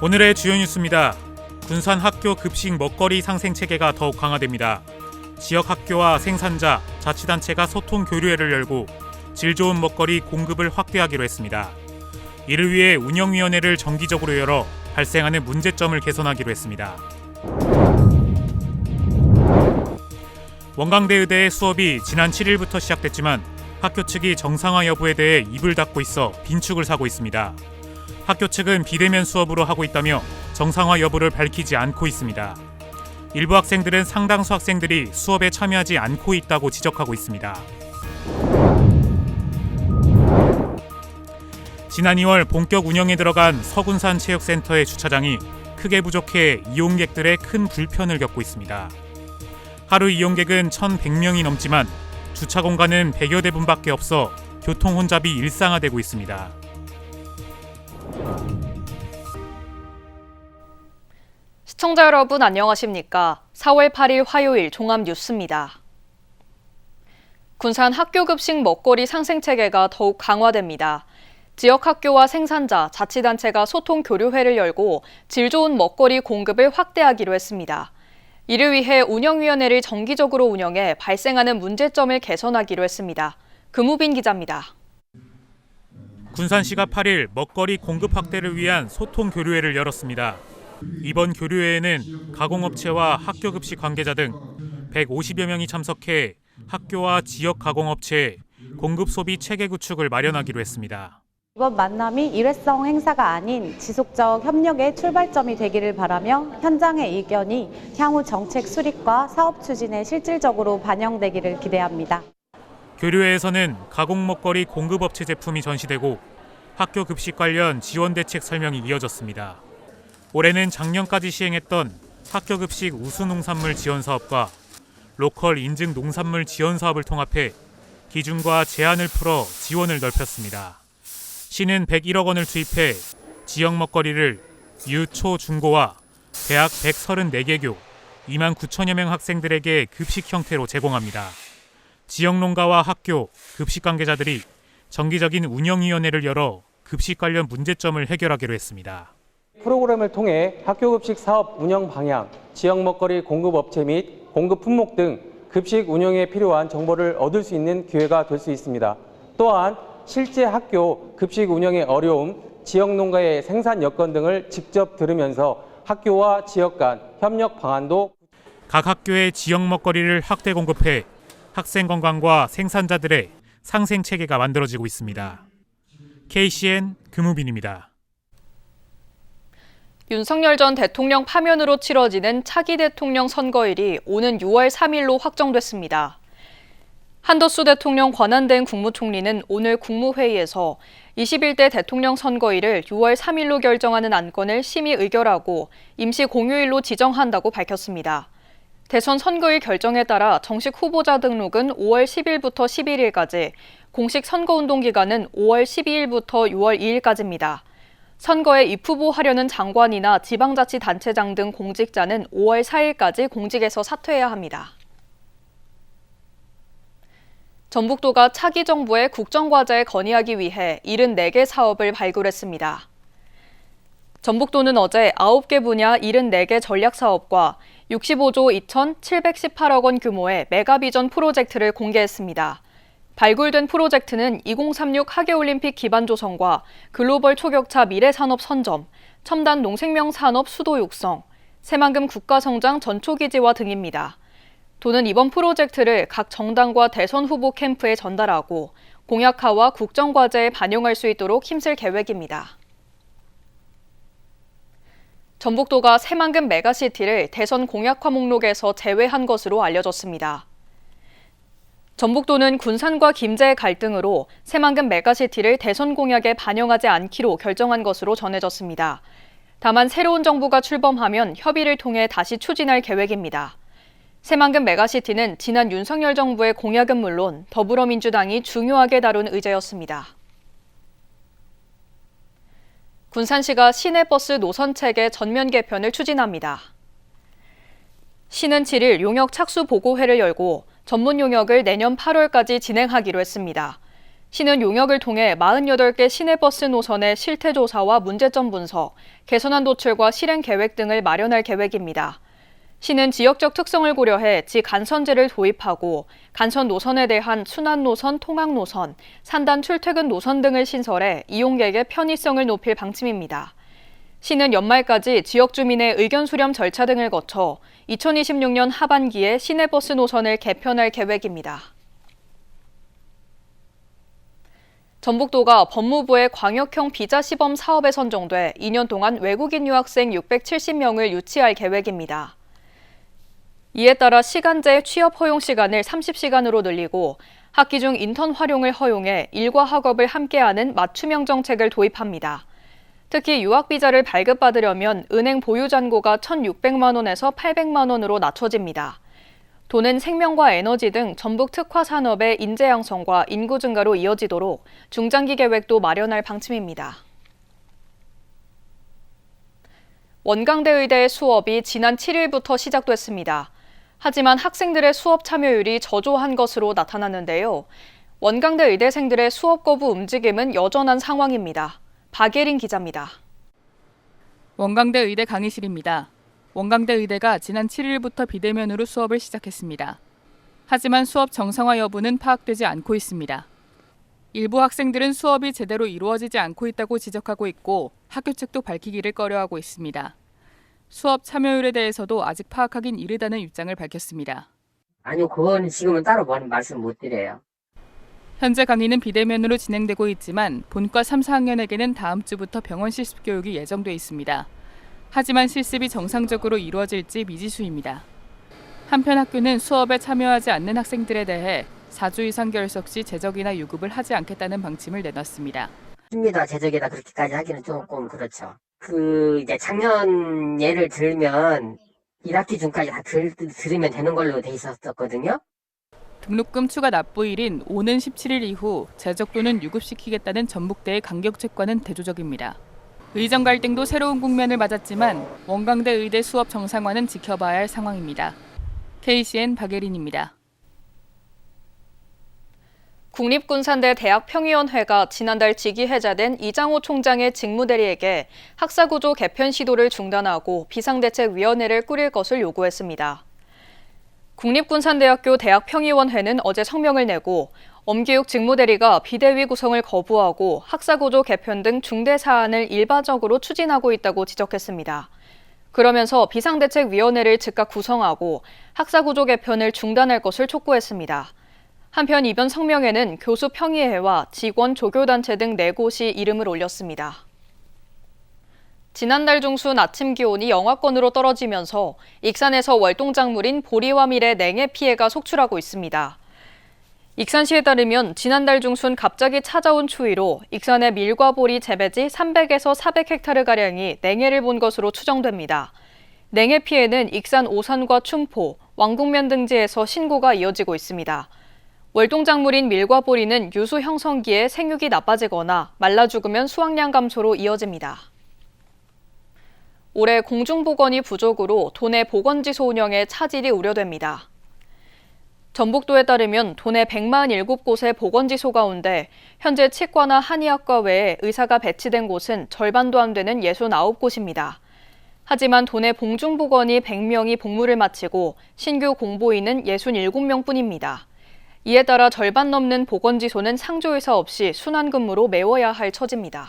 오늘의 주요 뉴스입니다. 군산 학교 급식 먹거리 상생 체계가 더욱 강화됩니다. 지역 학교와 생산자, 자치단체가 소통 교류회를 열고 질 좋은 먹거리 공급을 확대하기로 했습니다. 이를 위해 운영위원회를 정기적으로 열어 발생하는 문제점을 개선하기로 했습니다. 원광대 의대의 수업이 지난 7일부터 시작됐지만 학교 측이 정상화 여부에 대해 입을 닫고 있어 빈축을 사고 있습니다. 학교 측은 비대면 수업으로 하고 있다며 정상화 여부를 밝히지 않고 있습니다. 일부 학생들은 상당수 학생들이 수업에 참여하지 않고 있다고 지적하고 있습니다. 지난 2월 본격 운영에 들어간 서군산 체육센터의 주차장이 크게 부족해 이용객들의 큰 불편을 겪고 있습니다. 하루 이용객은 1,100명이 넘지만 주차 공간은 100여 대분밖에 없어 교통 혼잡이 일상화되고 있습니다. 시청자 여러분 안녕하십니까? 4월 8일 화요일 종합뉴스입니다. 군산 학교급식 먹거리 상생체계가 더욱 강화됩니다. 지역 학교와 생산자, 자치단체가 소통 교류회를 열고 질 좋은 먹거리 공급을 확대하기로 했습니다. 이를 위해 운영위원회를 정기적으로 운영해 발생하는 문제점을 개선하기로 했습니다. 금우빈 기자입니다. 군산시가 8일 먹거리 공급 확대를 위한 소통 교류회를 열었습니다. 이번 교류회에는 가공업체와 학교급식 관계자 등 150여 명이 참석해 학교와 지역 가공업체의 공급 소비 체계 구축을 마련하기로 했습니다. 이번 만남이 일회성 행사가 아닌 지속적 협력의 출발점이 되기를 바라며 현장의 의견이 향후 정책 수립과 사업 추진에 실질적으로 반영되기를 기대합니다. 교류회에서는 가공 먹거리 공급업체 제품이 전시되고 학교 급식 관련 지원 대책 설명이 이어졌습니다. 올해는 작년까지 시행했던 학교 급식 우수농산물 지원 사업과 로컬 인증 농산물 지원 사업을 통합해 기준과 제한을 풀어 지원을 넓혔습니다. 시는 101억 원을 투입해 지역 먹거리를 유, 초, 중고와 대학 134개교 2만 9천여 명 학생들에게 급식 형태로 제공합니다. 지역 농가와 학교, 급식 관계자들이 정기적인 운영위원회를 열어 급식 관련 문제점을 해결하기로 했습니다. 프로그램을 통해 학교급식 사업 운영 방향, 지역 먹거리 공급 업체 및 공급 품목 등 급식 운영에 필요한 정보를 얻을 수 있는 기회가 될 수 있습니다. 또한 실제 학교 급식 운영의 어려움, 지역 농가의 생산 여건 등을 직접 들으면서 학교와 지역 간 협력 방안도 각 학교의 지역 먹거리를 확대 공급해 학생 건강과 생산자들의 상생 체계가 만들어지고 있습니다. KCN 금우빈입니다. 윤석열 전 대통령 파면으로 치러지는 차기 대통령 선거일이 오는 6월 3일로 확정됐습니다. 한덕수 대통령 권한대행 국무총리는 오늘 국무회의에서 21대 대통령 선거일을 6월 3일로 결정하는 안건을 심의 의결하고 임시 공휴일로 지정한다고 밝혔습니다. 대선 선거일 결정에 따라 정식 후보자 등록은 5월 10일부터 11일까지, 공식 선거운동 기간은 5월 12일부터 6월 2일까지입니다. 선거에 입후보하려는 장관이나 지방자치단체장 등 공직자는 5월 4일까지 공직에서 사퇴해야 합니다. 전북도가 차기 정부의 국정과제에 건의하기 위해 74개 사업을 발굴했습니다. 전북도는 어제 9개 분야 74개 전략사업과 65조 2,718억 원 규모의 메가비전 프로젝트를 공개했습니다. 발굴된 프로젝트는 2036 하계올림픽 기반 조성과 글로벌 초격차 미래산업 선점, 첨단 농생명 산업 수도 육성, 새만금 국가성장 전초기지화 등입니다. 도는 이번 프로젝트를 각 정당과 대선 후보 캠프에 전달하고 공약화와 국정과제에 반영할 수 있도록 힘쓸 계획입니다. 전북도가 새만금 메가시티를 대선 공약화 목록에서 제외한 것으로 알려졌습니다. 전북도는 군산과 김제의 갈등으로 새만금 메가시티를 대선 공약에 반영하지 않기로 결정한 것으로 전해졌습니다. 다만 새로운 정부가 출범하면 협의를 통해 다시 추진할 계획입니다. 새만금 메가시티는 지난 윤석열 정부의 공약은 물론 더불어민주당이 중요하게 다룬 의제였습니다. 군산시가 시내버스 노선체계 전면 개편을 추진합니다. 시는 7일 용역 착수 보고회를 열고 전문 용역을 내년 8월까지 진행하기로 했습니다. 시는 용역을 통해 48개 시내버스 노선의 실태 조사와 문제점 분석, 개선안 도출과 실행 계획 등을 마련할 계획입니다. 시는 지역적 특성을 고려해 지간선제를 도입하고 간선 노선에 대한 순환 노선, 통학 노선, 산단 출퇴근 노선 등을 신설해 이용객의 편의성을 높일 방침입니다. 시는 연말까지 지역 주민의 의견 수렴 절차 등을 거쳐 2026년 하반기에 시내버스 노선을 개편할 계획입니다. 전북도가 법무부의 광역형 비자 시범 사업에 선정돼 2년 동안 외국인 유학생 670명을 유치할 계획입니다. 이에 따라 시간제 취업 허용 시간을 30시간으로 늘리고 학기 중 인턴 활용을 허용해 일과 학업을 함께하는 맞춤형 정책을 도입합니다. 특히 유학비자를 발급받으려면 은행 보유 잔고가 1,600만 원에서 800만 원으로 낮춰집니다. 도는 생명과 에너지 등 전북 특화 산업의 인재 양성과 인구 증가로 이어지도록 중장기 계획도 마련할 방침입니다. 원광대 의대의 수업이 지난 7일부터 시작됐습니다. 하지만 학생들의 수업 참여율이 저조한 것으로 나타났는데요. 원광대 의대생들의 수업 거부 움직임은 여전한 상황입니다. 박예린 기자입니다. 원광대 의대 강의실입니다. 원광대 의대가 지난 7일부터 비대면으로 수업을 시작했습니다. 하지만 수업 정상화 여부는 파악되지 않고 있습니다. 일부 학생들은 수업이 제대로 이루어지지 않고 있다고 지적하고 있고 학교 측도 밝히기를 꺼려하고 있습니다. 수업 참여율에 대해서도 아직 파악하긴 이르다는 입장을 밝혔습니다. 아니요, 그건 지금은 따로 말씀 못 드려요. 현재 강의는 비대면으로 진행되고 있지만 본과 3, 4학년에게는 다음 주부터 병원 실습 교육이 예정돼 있습니다. 하지만 실습이 정상적으로 이루어질지 미지수입니다. 한편 학교는 수업에 참여하지 않는 학생들에 대해 4주 이상 결석 시 재적이나 유급을 하지 않겠다는 방침을 내놨습니다. 습니다 재적에다 그렇게까지 하기는 조금 그렇죠. 이제 작년 예를 들면 1학기 중까지 다 들으면 되는 걸로 돼 있었거든요. 등록금 추가 납부일인 오는 17일 이후 재적도는 유급시키겠다는 전북대의 강경책과는 대조적입니다. 의정 갈등도 새로운 국면을 맞았지만 원광대 의대 수업 정상화는 지켜봐야 할 상황입니다. KCN 박예린입니다. 국립군산대 대학평의원회가 지난달 직위 해제된 이장호 총장의 직무대리에게 학사구조 개편 시도를 중단하고 비상대책위원회를 꾸릴 것을 요구했습니다. 국립군산대학교 대학평의원회는 어제 성명을 내고 엄기욱 직무대리가 비대위 구성을 거부하고 학사구조 개편 등 중대 사안을 일반적으로 추진하고 있다고 지적했습니다. 그러면서 비상대책위원회를 즉각 구성하고 학사구조 개편을 중단할 것을 촉구했습니다. 한편 이번 성명에는 교수 평의회와 직원 조교단체 등 4곳이 이름을 올렸습니다. 지난달 중순 아침 기온이 영하권으로 떨어지면서 익산에서 월동작물인 보리와 밀의 냉해 피해가 속출하고 있습니다. 익산시에 따르면 지난달 중순 갑자기 찾아온 추위로 익산의 밀과 보리 재배지 300에서 400헥타르가량이 냉해를 본 것으로 추정됩니다. 냉해 피해는 익산 오산과 춘포, 왕국면 등지에서 신고가 이어지고 있습니다. 월동작물인 밀과 보리는 유수 형성기에 생육이 나빠지거나 말라 죽으면 수확량 감소로 이어집니다. 올해 공중보건이 부족으로 도내 보건지소 운영에 차질이 우려됩니다. 전북도에 따르면 도내 147곳의 보건지소 가운데 현재 치과나 한의학과 외에 의사가 배치된 곳은 절반도 안 되는 69곳입니다. 하지만 도내 공중보건이 100명이 복무를 마치고 신규 공보인은 67명뿐입니다. 이에 따라 절반 넘는 보건지소는 상조의사 없이 순환근무로 메워야 할 처지입니다.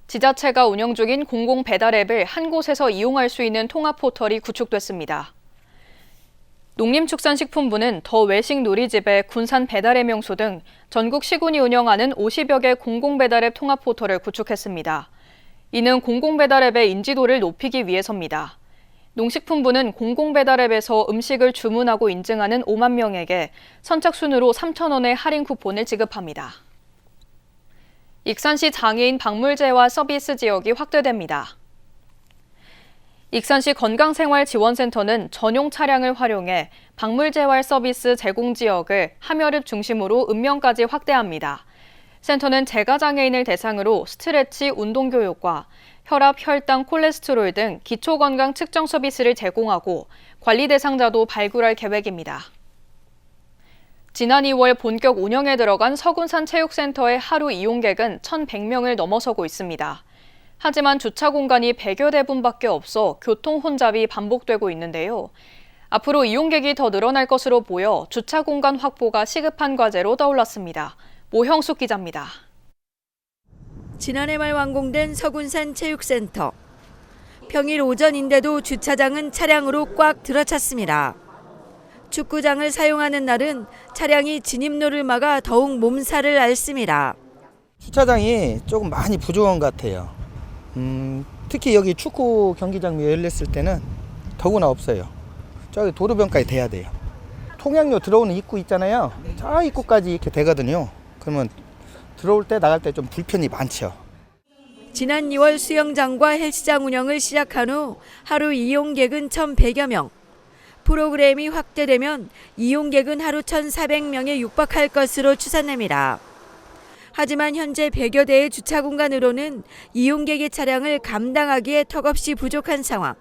지자체가 운영 중인 공공배달앱을 한 곳에서 이용할 수 있는 통합포털이 구축됐습니다. 농림축산식품부는 더 외식 누리집의 군산 배달의 명소 등 전국 시군이 운영하는 50여 개 공공배달앱 통합포털을 구축했습니다. 이는 공공배달앱의 인지도를 높이기 위해서입니다. 농식품부는 공공배달앱에서 음식을 주문하고 인증하는 5만 명에게 선착순으로 3,000원의 할인 쿠폰을 지급합니다. 익산시 장애인 박물재활 서비스 지역이 확대됩니다. 익산시 건강생활지원센터는 전용 차량을 활용해 박물재활 서비스 제공 지역을 함여읍 중심으로 읍면까지 확대합니다. 센터는 재가장애인을 대상으로 스트레치 운동교육과 혈압, 혈당, 콜레스테롤 등 기초건강 측정 서비스를 제공하고 관리 대상자도 발굴할 계획입니다. 지난 2월 본격 운영에 들어간 서군산 체육센터의 하루 이용객은 1,100명을 넘어서고 있습니다. 하지만 주차 공간이 100여 대분밖에 없어 교통 혼잡이 반복되고 있는데요. 앞으로 이용객이 더 늘어날 것으로 보여 주차 공간 확보가 시급한 과제로 떠올랐습니다. 모형숙 기자입니다. 지난해 말 완공된 서군산 체육센터. 평일 오전인데도 주차장은 차량으로 꽉 들어찼습니다. 축구장을 사용하는 날은 차량이 진입로를 막아 더욱 몸살을 앓습니다. 주차장이 조금 많이 부족한 것 같아요. 특히 여기 축구 경기장 열렸을 때는 더구나 없어요. 저기 도로변까지 돼야 돼요. 통행료 들어오는 입구 있잖아요. 저 입구까지 이렇게 되거든요. 그러면 들어올 때 나갈 때 좀 불편이 많죠. 지난 2월 수영장과 헬스장 운영을 시작한 후 하루 이용객은 1,100여 명. 프로그램이 확대되면 이용객은 하루 1,400명에 육박할 것으로 추산됩니다. 하지만 현재 100여 대의 주차 공간으로는 이용객의 차량을 감당하기에 턱없이 부족한 상황.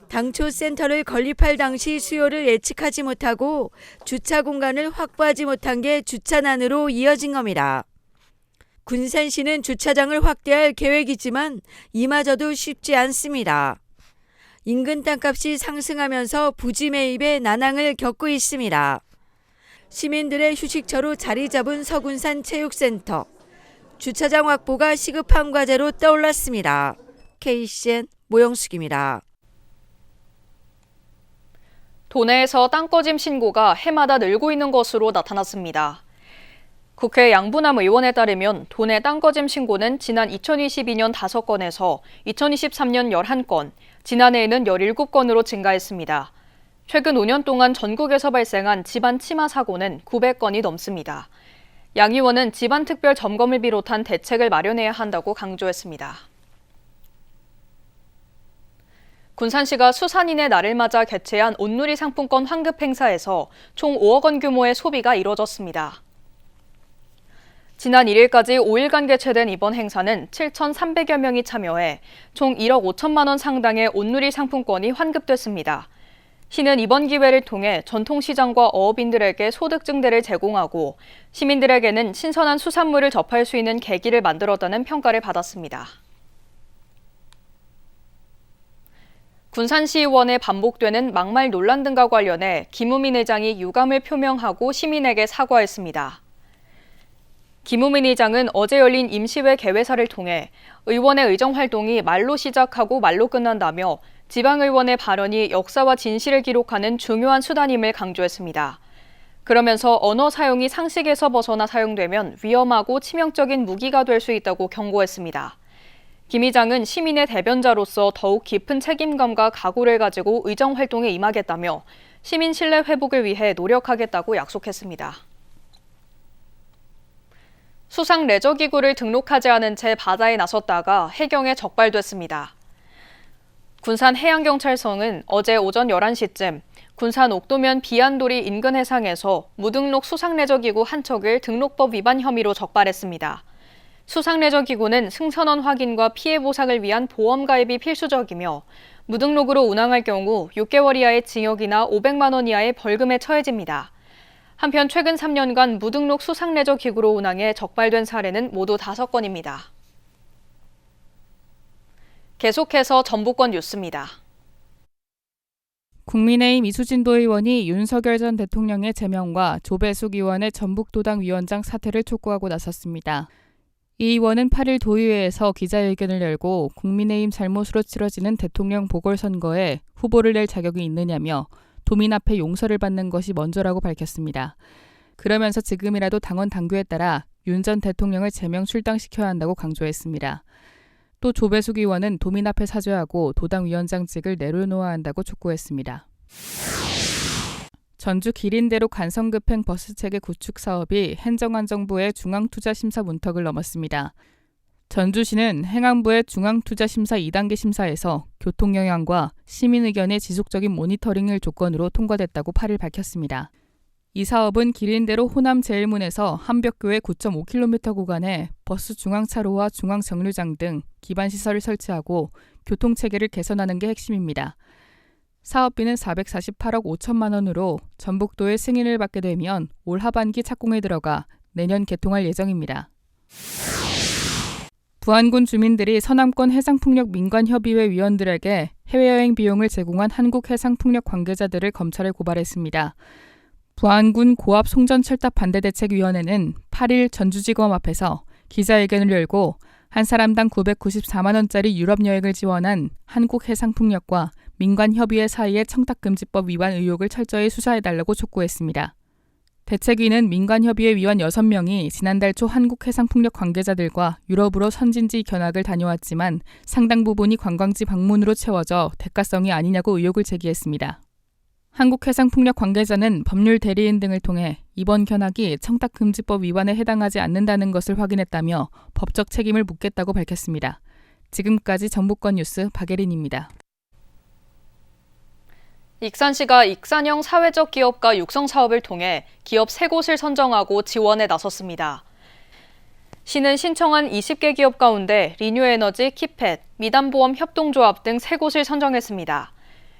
당초 센터를 건립할 당시 수요를 예측하지 못하고 주차 공간을 확보하지 못한 게 주차난으로 이어진 겁니다. 군산시는 주차장을 확대할 계획이지만 이마저도 쉽지 않습니다. 인근 땅값이 상승하면서 부지 매입에 난항을 겪고 있습니다. 시민들의 휴식처로 자리 잡은 서군산 체육센터. 주차장 확보가 시급한 과제로 떠올랐습니다. KCN 모영숙입니다. 도내에서 땅꺼짐 신고가 해마다 늘고 있는 것으로 나타났습니다. 국회 양부남 의원에 따르면 도내 땅꺼짐 신고는 지난 2022년 5건에서 2023년 11건, 지난해에는 17건으로 증가했습니다. 최근 5년 동안 전국에서 발생한 집안 치마 사고는 900건이 넘습니다. 양 의원은 집안 특별 점검을 비롯한 대책을 마련해야 한다고 강조했습니다. 군산시가 수산인의 날을 맞아 개최한 온누리 상품권 환급 행사에서 총 5억 원 규모의 소비가 이뤄졌습니다. 지난 1일까지 5일간 개최된 이번 행사는 7,300여 명이 참여해 총 1억 5천만 원 상당의 온누리 상품권이 환급됐습니다. 시는 이번 기회를 통해 전통시장과 어업인들에게 소득 증대를 제공하고 시민들에게는 신선한 수산물을 접할 수 있는 계기를 만들었다는 평가를 받았습니다. 군산시의원의 반복되는 막말 논란 등과 관련해 김우민 의장이 유감을 표명하고 시민에게 사과했습니다. 김우민 의장은 어제 열린 임시회 개회사를 통해 의원의 의정 활동이 말로 시작하고 말로 끝난다며 지방의원의 발언이 역사와 진실을 기록하는 중요한 수단임을 강조했습니다. 그러면서 언어 사용이 상식에서 벗어나 사용되면 위험하고 치명적인 무기가 될 수 있다고 경고했습니다. 김 의장은 시민의 대변자로서 더욱 깊은 책임감과 각오를 가지고 의정 활동에 임하겠다며 시민 신뢰 회복을 위해 노력하겠다고 약속했습니다. 수상 레저기구를 등록하지 않은 채 바다에 나섰다가 해경에 적발됐습니다. 군산 해양경찰서는 어제 오전 11시쯤 군산 옥도면 비안도리 인근 해상에서 무등록 수상 레저기구 한 척을 등록법 위반 혐의로 적발했습니다. 수상 레저기구는 승선원 확인과 피해 보상을 위한 보험 가입이 필수적이며 무등록으로 운항할 경우 6개월 이하의 징역이나 500만 원 이하의 벌금에 처해집니다. 한편 최근 3년간 무등록 수상 레저 기구로 운항해 적발된 사례는 모두 5건입니다. 계속해서 전북권 뉴스입니다. 국민의힘 이수진 도의원이 윤석열 전 대통령의 제명과 조배숙 의원의 전북도당 위원장 사퇴를 촉구하고 나섰습니다. 이 의원은 8일 도의회에서 기자회견을 열고 국민의힘 잘못으로 치러지는 대통령 보궐선거에 후보를 낼 자격이 있느냐며 도민 앞에 용서를 받는 것이 먼저라고 밝혔습니다. 그러면서 지금이라도 당원 당규에 따라 윤 전 대통령을 제명 출당시켜야 한다고 강조했습니다. 또 조배숙 의원은 도민 앞에 사죄하고 도당 위원장직을 내려놓아야 한다고 촉구했습니다. 전주 기린대로 간선급행 버스체계 구축 사업이 행정안전부의 중앙투자심사 문턱을 넘었습니다. 전주시는 행안부의 중앙투자심사 2단계 심사에서 교통영향과 시민 의견의 지속적인 모니터링을 조건으로 통과됐다고 8일 밝혔습니다. 이 사업은 기린대로 호남제일문에서 한벽교의 9.5km 구간에 버스 중앙차로와 중앙정류장 등 기반시설을 설치하고 교통체계를 개선하는 게 핵심입니다. 사업비는 448억 5천만 원으로 전북도의 승인을 받게 되면 올 하반기 착공에 들어가 내년 개통할 예정입니다. 부안군 주민들이 서남권 해상풍력 민관협의회 위원들에게 해외여행 비용을 제공한 한국해상풍력 관계자들을 검찰에 고발했습니다. 부안군 고압 송전철탑 반대대책위원회는 8일 전주지검 앞에서 기자회견을 열고 한 사람당 994만 원짜리 유럽 여행을 지원한 한국해상풍력과 민관협의회 사이의 청탁금지법 위반 의혹을 철저히 수사해달라고 촉구했습니다. 대책위는 민관협의회 위원 6명이 지난달 초 한국해상풍력 관계자들과 유럽으로 선진지 견학을 다녀왔지만 상당 부분이 관광지 방문으로 채워져 대가성이 아니냐고 의혹을 제기했습니다. 한국해상풍력 관계자는 법률 대리인 등을 통해 이번 견학이 청탁금지법 위반에 해당하지 않는다는 것을 확인했다며 법적 책임을 묻겠다고 밝혔습니다. 지금까지 정부권 뉴스 박예린입니다. 익산시가 익산형 사회적 기업가 육성 사업을 통해 기업 3곳을 선정하고 지원에 나섰습니다. 시는 신청한 20개 기업 가운데 리뉴에너지, 키펫, 미담보험 협동조합 등 3곳을 선정했습니다.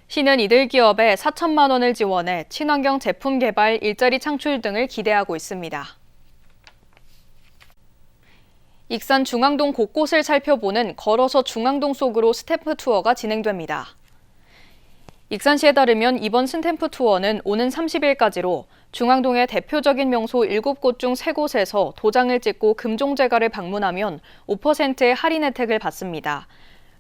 시는 이들 기업에 4천만 원을 지원해 친환경 제품 개발, 일자리 창출 등을 기대하고 있습니다. 익산 중앙동 곳곳을 살펴보는 걸어서 중앙동 속으로 스탬프 투어가 진행됩니다. 익산시에 따르면 이번 스탬프 투어는 오는 30일까지로 중앙동의 대표적인 명소 7곳 중 3곳에서 도장을 찍고 금종제가를 방문하면 5%의 할인 혜택을 받습니다.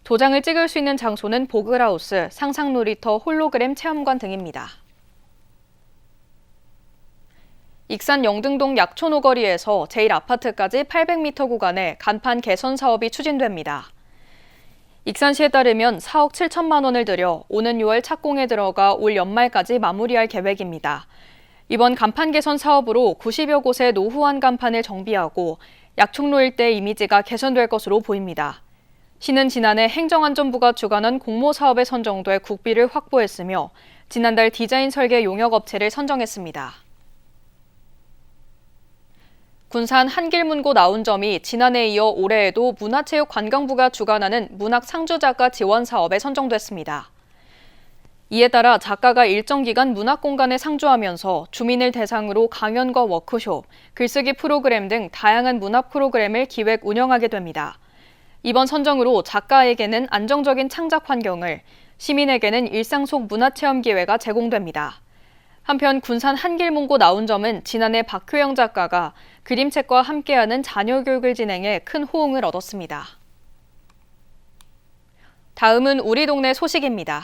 도장을 찍을 수 있는 장소는 보글하우스, 상상놀이터, 홀로그램 체험관 등입니다. 익산 영등동 약촌 오거리에서 제1아파트까지 800m 구간의 간판 개선 사업이 추진됩니다. 익산시에 따르면 4억 7천만 원을 들여 오는 6월 착공에 들어가 올 연말까지 마무리할 계획입니다. 이번 간판 개선 사업으로 90여 곳의 노후한 간판을 정비하고 약촌로 일대 이미지가 개선될 것으로 보입니다. 시는 지난해 행정안전부가 주관한 공모 사업에 선정돼 국비를 확보했으며 지난달 디자인 설계 용역업체를 선정했습니다. 군산 한길문고 나운점이 지난해에 이어 올해에도 문화체육관광부가 주관하는 문학 상주작가 지원 사업에 선정됐습니다. 이에 따라 작가가 일정 기간 문학공간에 상주하면서 주민을 대상으로 강연과 워크숍, 글쓰기 프로그램 등 다양한 문학 프로그램을 기획 운영하게 됩니다. 이번 선정으로 작가에게는 안정적인 창작 환경을, 시민에게는 일상 속 문화체험 기회가 제공됩니다. 한편 군산 한길문고 나운점은 지난해 박효영 작가가 그림책과 함께하는 자녀 교육을 진행해 큰 호응을 얻었습니다. 다음은 우리 동네 소식입니다.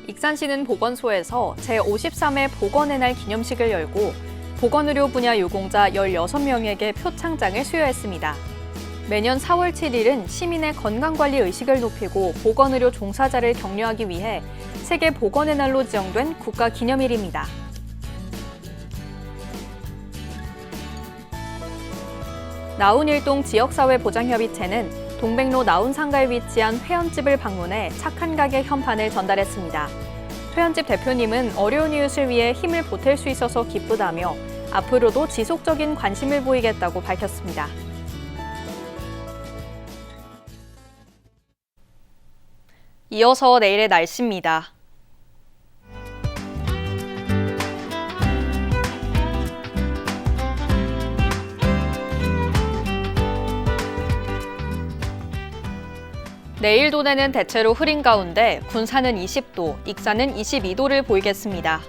익산시는 보건소에서 제53회 보건의 날 기념식을 열고 보건의료 분야 유공자 16명에게 표창장을 수여했습니다. 매년 4월 7일은 시민의 건강관리 의식을 높이고 보건의료 종사자를 격려하기 위해 세계 보건의 날로 지정된 국가기념일입니다. 나운일동 지역사회보장협의체는 동백로 나운상가에 위치한 회원집을 방문해 착한 가게 현판을 전달했습니다. 회원집 대표님은 어려운 이웃을 위해 힘을 보탤 수 있어서 기쁘다며 앞으로도 지속적인 관심을 보이겠다고 밝혔습니다. 이어서 내일의 날씨입니다. 내일 도내는 대체로 흐린 가운데 군산은 20도, 익산은 22도를 보이겠습니다.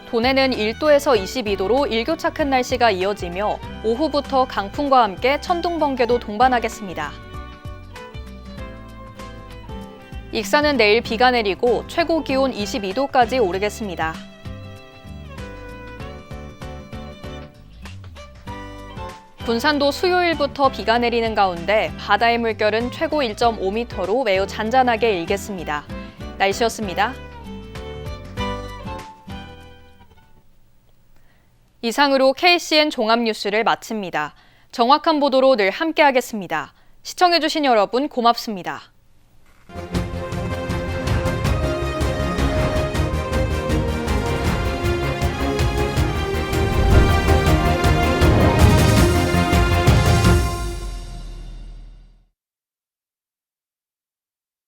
도내는 1도에서 22도로 일교차 큰 날씨가 이어지며 오후부터 강풍과 함께 천둥, 번개도 동반하겠습니다. 익산은 내일 비가 내리고 최고 기온 22도까지 오르겠습니다. 군산도 수요일부터 비가 내리는 가운데 바다의 물결은 최고 1.5m로 매우 잔잔하게 일겠습니다. 날씨였습니다. 이상으로 KCN 종합뉴스를 마칩니다. 정확한 보도로 늘 함께하겠습니다. 시청해주신 여러분 고맙습니다.